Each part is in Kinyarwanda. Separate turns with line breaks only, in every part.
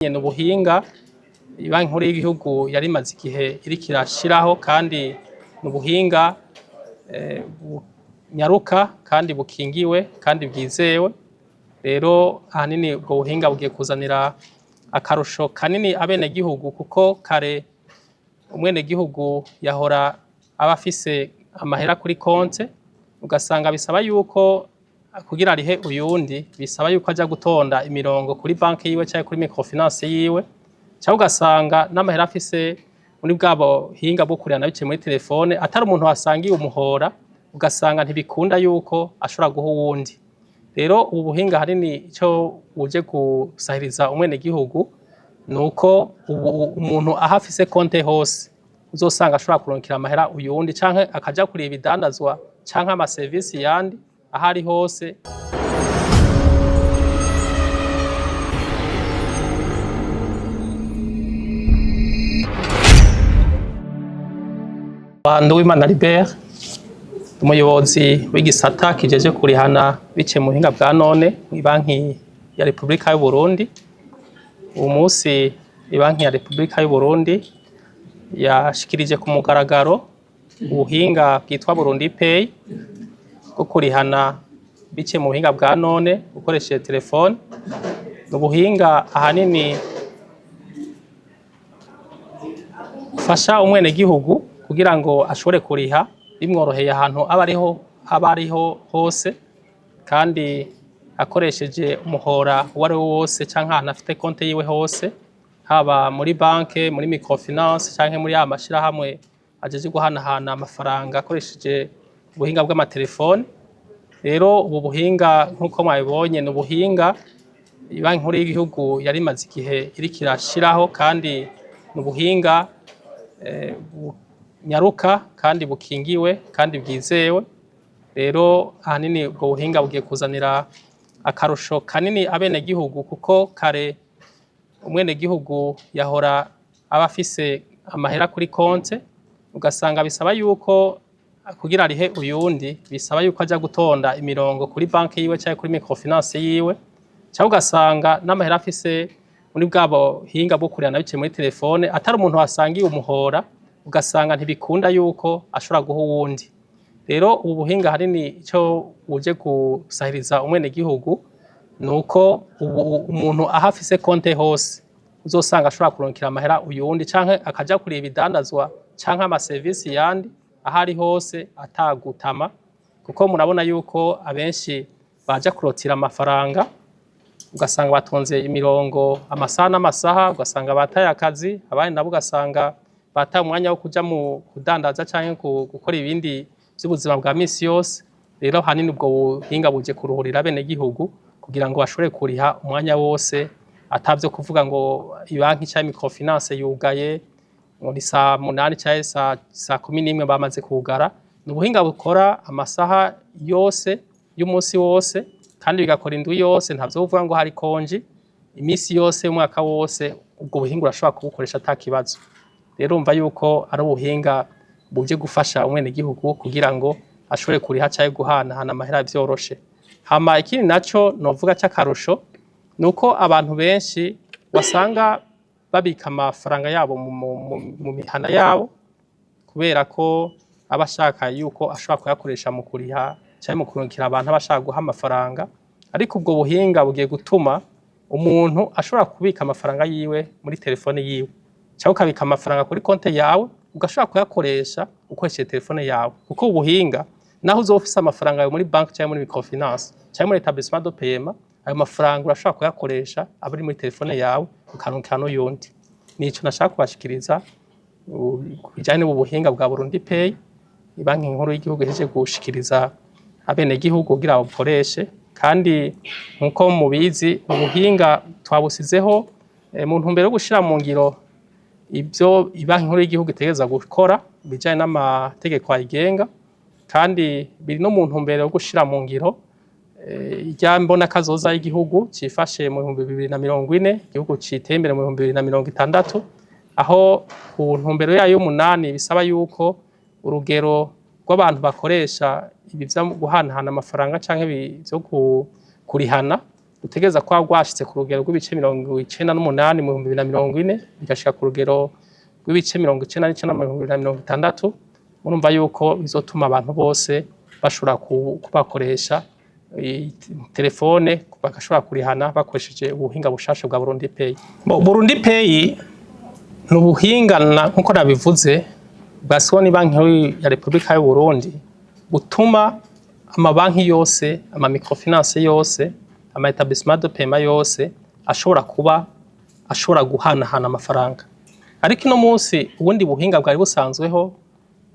Nyene ubuhinga Banki Nkuru y'Igihugu yari imaze igihe iriko irashiraho kandi n'ubuhinga nyaruka kandi bukingiwe kandi bwizewe. Rero ahanini ubwo buhinga bugiye kuzanira akarusho kanini abenegihugu, kuko kare umwenegihugu yahora aba afise amahera kuri konte, ugasanga bisaba yuko kugira arihe uyundi bisaba yuko aja gutonda imirongo kuri banki yiwe cyangwa kuri microfinance yiwe, cyangwa ugasanga n'amahera afise muri bwabo hinga bwo kurana biciye muri telefone, atari umuntu wasangiye umuhora, ugasanga ntibikunda yuko ashobora guha uwundi. Rero ubu buhinga hanini ico buje gusahiriza umwenegihugu nuko umuntu ahafise konte hose uzosanga ashobora kuronkera amahera uyundi, canke akaja kureba ibidandazwa canke ama service yandi ahari hose. Nduwimana Albert, umuyobozi w'igisata kijeje kurihana biciye mu buhinga bwa none mw'ibanki ya Repubulika y'u Burundi. Uyu munsi ibanki ya Repubulika y'u Burundi yashikirije ku mugaragaro ubuhinga bwitwa Burundi Pay bwo kurihana biciye mu buhinga bwa none ukoresheje telefone. Ubuhinga ahanini ufasha umwenegihugu kugira ngo ashobore kuriha bimworoheye ahantu aba ariho hose, kandi akoresheje umuhora uwo ari wo wose canke ahantu afite konte yiwe hose, haba muri banke, muri microfinance canke muri ya mashirahamwe ajeje guhanahana amafaranga akoresheje ubuhinga bw'amatelefone. Rero ubu buhinga nk'uko mwabibonye ni ubuhinga Banki Nkuru y'Igihugu yari imaze igihe iriko irashiraho, kandi ni ubuhinga nyaruka kandi bukingiwe kandi bwizewe. Rero ahanini ubwo buhinga bugiye kuzanira akarusho kanini abenegihugu, kuko kare umwenegihugu yahora aba afise amahera kuri konte, ugasanga bisaba yuko kugira arihe uyundi bisaba yuko aja gutonda imirongo kuri banki yiwe cyangwa kuri microfinance yiwe, cyangwa ugasanga n'amahera afise muri bwabo hinga bwo kurana biciye muri telefone, atari umuntu wasangiye umuhora, ugasanga ntibikunda yuko ashobora guha uwundi. Rero ubu buhinga hanini ico buje gusahiriza umwenegihugu nuko umuntu ahafise konte hose uzosanga ashobora kuronkera amahera uyundi, canke akaja kureba ibidandazwa canke ama service yandi ahari hose atagutama, kuko murabona yuko abenshi baja kurotira amafaranga ugasanga batonze imirongo amasaha n'amasaha, ugasanga bataye akazi, abandi nabo ugasanga bataye umwanya wo kuja mu kudandaza canke gukora ibindi by'ubuzima bwa misi yose. Rero hanini ubwo buhinga buje kuruhurira abenegihugu kugira ngo bashobore kuriha umwanya wose, atavyo kuvuga ngo ibanki cyangwa microfinance yugaye ngo ni saa 8 cyangwa saa 11 bamaze kugara. Ni ubuhinga bukora amasaha yose y'umunsi wose, kandi bigakora indwi yose, ntavyo uvuga ngo hari konji imisi yose umwaka wose. Ubwo buhinga urashobora kubukoresha atakibazo. Rero umva yuko ari ubuhinga buje gufasha umwenegihugu kugira ngo ashobore kuriha cyangwa guhanahana amahera vyoroshe. Hama ikindi naco novuga cy'akarusho nuko abantu benshi wasanga babika amafaranga yabo mu mihana yabo, kubera ko abashaka yuko ashobora kuyakoresha mu kuriha cyangwa mu kurungikira abantu abashaka guha amafaranga. Ariko ubwo buhinga bugiye gutuma umuntu ashobora kubika amafaranga yiwe muri telefone yiwe, cyangwa ukabika amafaranga kuri konte yawe ugashobora kuyakoresha ukoresheje telefone yawe, kuko ubuhinga naho uzofise amafaranga yawe muri banki cyangwa muri microfinance cyangwa muri établissement de paiement, ayo mafaranga urashobora kuyakoresha abari muri telefone yawe ukaronkera n'uyundi. Nico nashaka kubashikiriza bijanye n'ubu buhinga bwa Burundi Pay Banki Nkuru y'Igihugu ihejeje gushikiriza abenegihugu kugira babukoreshe. Kandi nkuko mubizi ubuhinga twabusizeho mu ntumbero yo gushira mu ngiro ibyo Banki Nkuru y'Igihugu itegereza gukora bijanye n'amategeko ayigenga, kandi biri no mu ntumbero yo gushira mu ngiro irya mbona kazoza y'igihugu cifashe mu 2040, igihugu citembere mu 2060, aho ku ntumbero yayo y'umunani bisaba yuko urugero rw'abantu bakoresha ibi vyo guhanahana amafaranga canke byo kurihana rutegereza kuba rwashitse ku rugero rw'ibice 98 mu 2040 bigashika ku rugero rw'ibice 99 mu 2060. Murumva yuko bizotuma abantu bose bashobora kubakoresha telefone bagashobora kurihana bakoresheje ubuhinga bushasha bwa Burundi Pay. Burundi Pay n'ubuhinga nkuko nabivuze bwaswa ni banki ya Republika y'u Burundi butuma amabanki yose, ama microfinance yose, ama etablissement de paiement yose ashobora guhanahana amafaranga. Ariko ino munsi ubundi buhinga bwari busanzweho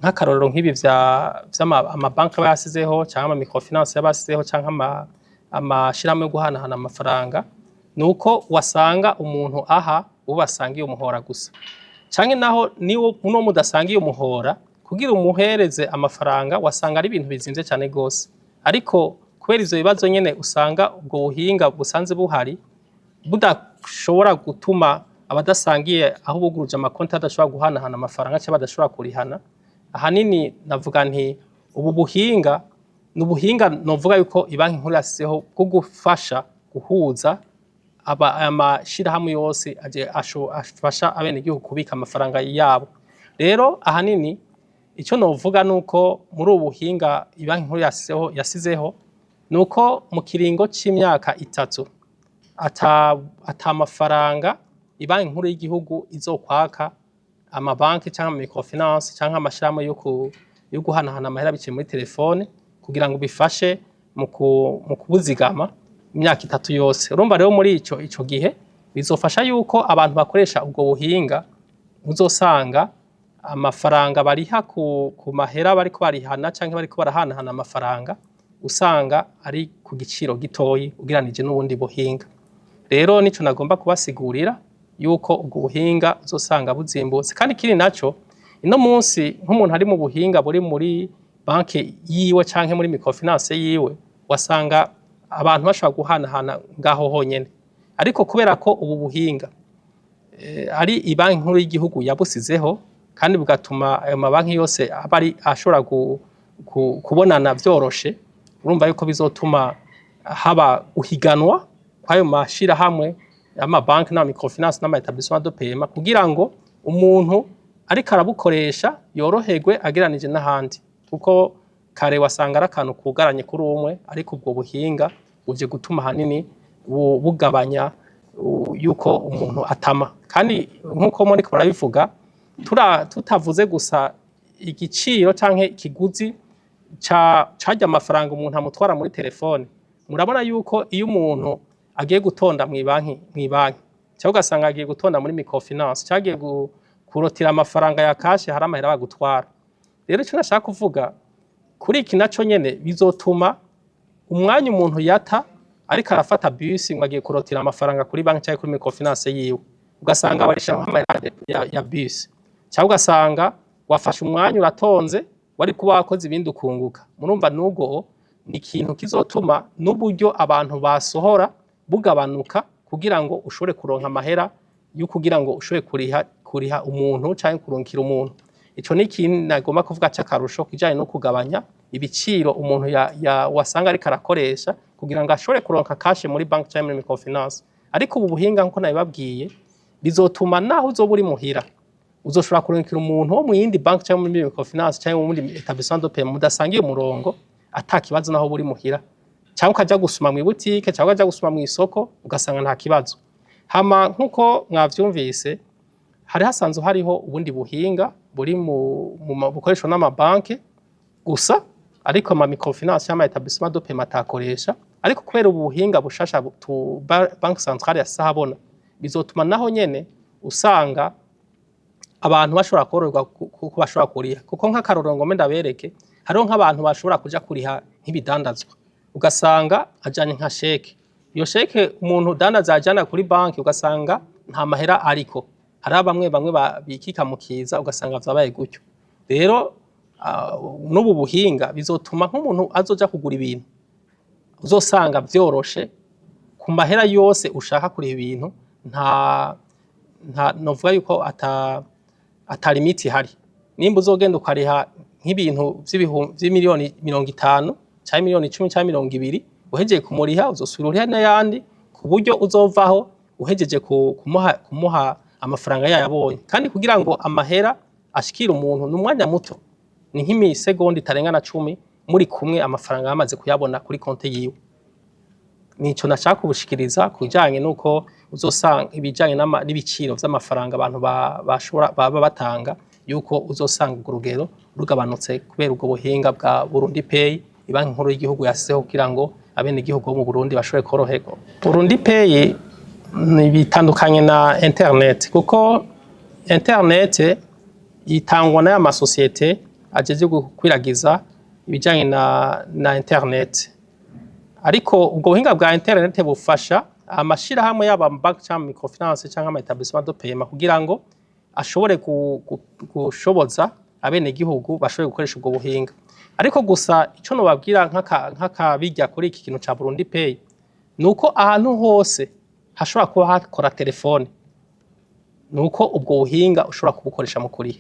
nk'akarorero nk'ibi amabanki basizeho cyangwa ama microfinance yabasizeho cyangwa amashirahamwe yo guhanahana amafaranga, nuko wasanga umuntu ubasangiye umuhora gusa, canke naho niwo uno mudasangiye umuhora kugira umuhereze amafaranga wasanga ari ibintu bizimvye cyane gose. Ariko kubera ivyo bibazo nyene usanga ubwo buhinga busanze buhari budashobora gutuma abadasangiye aho buguruje amakonti adashobora guhanahana amafaranga cyangwa badashobora kurihana. Ahanini navuga nti ubu buhinga n'ubuhinga novuga yuko ibanki nkuru yasizeho bwo gufasha guhuza amashirahamwe yose afasha abenegihugu kubika amafaranga yabo. Rero ahanini icyo novuga nuko muri ubu buhinga ibanki nkuru yasizeho nuko mu kiringo c'imyaka 3 ata mafaranga ibanki nkuru y'igihugu izokwaka amabanki cyangwa microfinance cyangwa amashirahamwe yo guhanahana amahera biciye muri telefone kugira ngo bifashe mu kubuzigama imyaka 3 yose. Urumva rero muri ico gihe bizofasha yuko abantu bakoresha ubwo buhinga uzosanga amafaranga bariha ku mahera bariko barihana cyangwa bariko barahanahana amafaranga usanga ari ku giciro gitoyi ugiranije n'ubundi buhinga. Rero nico nagomba kubasigurira yuko ubwo buhinga uzosanga buzimbutse. Kandi kiri naco ino munsi nk'umuntu ari mu buhinga buri muri banki yiwe canke muri microfinance yiwe wasanga abantu bashobora guhanahana ngaho honyene. Ariko kubera ko ubu buhinga ari ibanki nkuru y'igihugu yabusizeho kandi bugatuma ayo mabanki yose abari ashobora kubonana vyoroshe, urumva yuko bizotuma haba uhiganwa kwayo mashira hamwe amabanki na microfinance na etablissement de paiement kugira ngo umuntu ariko arabukoresha yoroherwe ageranije n'ahandi, kuko kare wasanga ari akantu kugaranye kuri umwe, ariko ubwo buhinga uje gutuma hanini bugabanya yuko umuntu atama. Kandi nkuko muri ko barabivuga tutavuze gusa igiciro canke ikiguzi cajya amafaranga umuntu amutwara muri telefone, murabona yuko iyo umuntu agiye gutonda mw'ibanki cyangwa ugasanga agiye gutonda muri microfinance cyagiye kurotira amafaranga ya kashe hari amahera bagutwara. Rero icyo nashaka kuvuga kuri iki naco nyene bizotuma umwanya umuntu yata ariko arafata bus ngo agiye kurotira amafaranga kuri banki cyangwa kuri microfinance yiwe, ugasanga barisha amahera ya bus, cyangwa ugasanga wafashe umwanya uratonze wari kuba wakoze ibindi ukunguka. Murumva n'ubwo ni ikintu kizotuma n'uburyo abantu basohora bugabanuka kugira ngo ushobore kuronka amahera yo kugira ngo ushobore kuriha umuntu cyangwa kurunkira umuntu. Ico ni ikintu nagomba kuvuga cy'akarusho kijanye no kugabanya ibiciro umuntu wasanga ari karakoresha kugira ngo ashobore kuronka kashe muri banki cyangwa muri microfinance. Ariko ubu buhinga nko nabibabwiye bizotuma naho uzoba uri muhira uzoshobora kurunkira umuntu wo mu yindi banki cyangwa muri microfinance cyangwa muri etablissement de paiement mudasangiye umurongo atakibazo naho buri muhira, cyangwa ukaja gusuma mu butike cyangwa ukaja gusuma mu isoko ugasanga nta kibazo. Hama nkuko mwavyumvise hari hasanzwe hariho ubundi buhinga buri mu bukoreshwa n'amabanki gusa, ariko ama microfinance cyangwa etablissement de paiement atakoresha. Ariko kubera ubu buhinga bushasha banki centrale yasahabona bizotuma naho nyene usanga abantu bashobora kororwa kuko bashobora kuriha, kuko nk'akarorero ngo ndabereke hariho nk'abantu bashobora kuja kuriha nk'ibidandazwa ugasanga ajanye nka sheke. Iyo sheke umuntu dandaza ajana kuri banki ugasanga nta mahera ariko hari bamwe bikika mukiza ugasanga vyabaye gutyo. Rero n'ubu buhinga bizotuma nk'umuntu azoja kugura ibintu uzosanga vyoroshe ku mahera yose ushaka kuri ibintu, nta novuga yuko ata limiti hari. Nimba uzogenda ukariha nk'ibintu vy'imiliyoni 50 cyangwa miliyoni 10 cyangwa 20 uhejeye kumuriha uzosubira uriha n'ayandi ku buryo uzovaho uhejeje kumuha amafaranga yayabonye, kandi kugira ngo amahera ashikira umuntu n'umwanya muto, ni nk'imisegonda itarengana 10 muri kumwe amafaranga yamaze kuyabona kuri konte yiwe. Nico nashaka kubushikiriza kujanye nuko uzosanga ibijanye n'ibiciro vy'amafaranga abantu baba batanga, yuko uzosanga urugero rugabanutse kubera ubwo buhinga bwa Burundi Pay, ibanki nkuru y'igihugu yasizeho kugira ngo abene igihugu bo mu Burundi bashobore koroherwa. Burundi Pay bitandukanye na internet, kuko internet itangwa n'aya masosiyete ajeje gukwiragiza ibijanye na internet, ariko ubwo buhinga bwa internet bufasha amashirahamwe yaba bank cyangwa microfinance cyangwa ama etablissement de paiement kugira ngo ashobore gushoboza abene gihugu bashobore gukoresha ubwo buhinga. Ariko gusa ico no babwira nk'akabijya kuri iki kintu ca Burundi Pay, nuko ahantu hose hashobora kuba hakora telefone, nuko ubwo buhinga ushobora kubukoresha mu kuriha.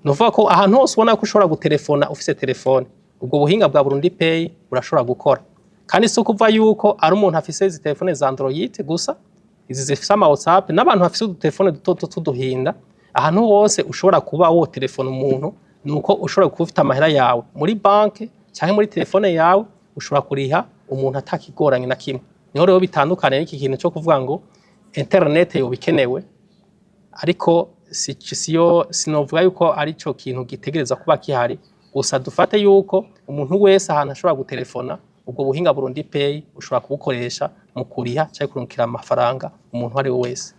Nuvuga ko ahantu hose ubona ko ushobora gutelefona ufise telefone, ubwo buhinga bwa Burundi Pay burashobora gukora. Kandi si ukuva yuko ari umuntu afise izi telefone za Android gusa, izi zifise ama WhatsApp, n'abantu bafise udutelefone duto tuduhinda, ahantu hose ushobora kuba wo telefone umuntu, nuko ushobora kuba ufite amahera yawe muri banke cyangwa muri telefone yawe, ushobora kuriha umuntu atakigoranye na kimwe. Niho rero bitandukanye n'iki kintu cyo kuvuga ngo internet yo bikenewe, ariko sinovuga yuko ari cyo kintu gitegereza kuba kihari. Gusa dufate yuko umuntu wese ahantu ashobora gutelefona, ubwo buhinga Burundi Pay ushobora kubukoresha mu kuriha cyangwa kurungikira amafaranga umuntu ari wese.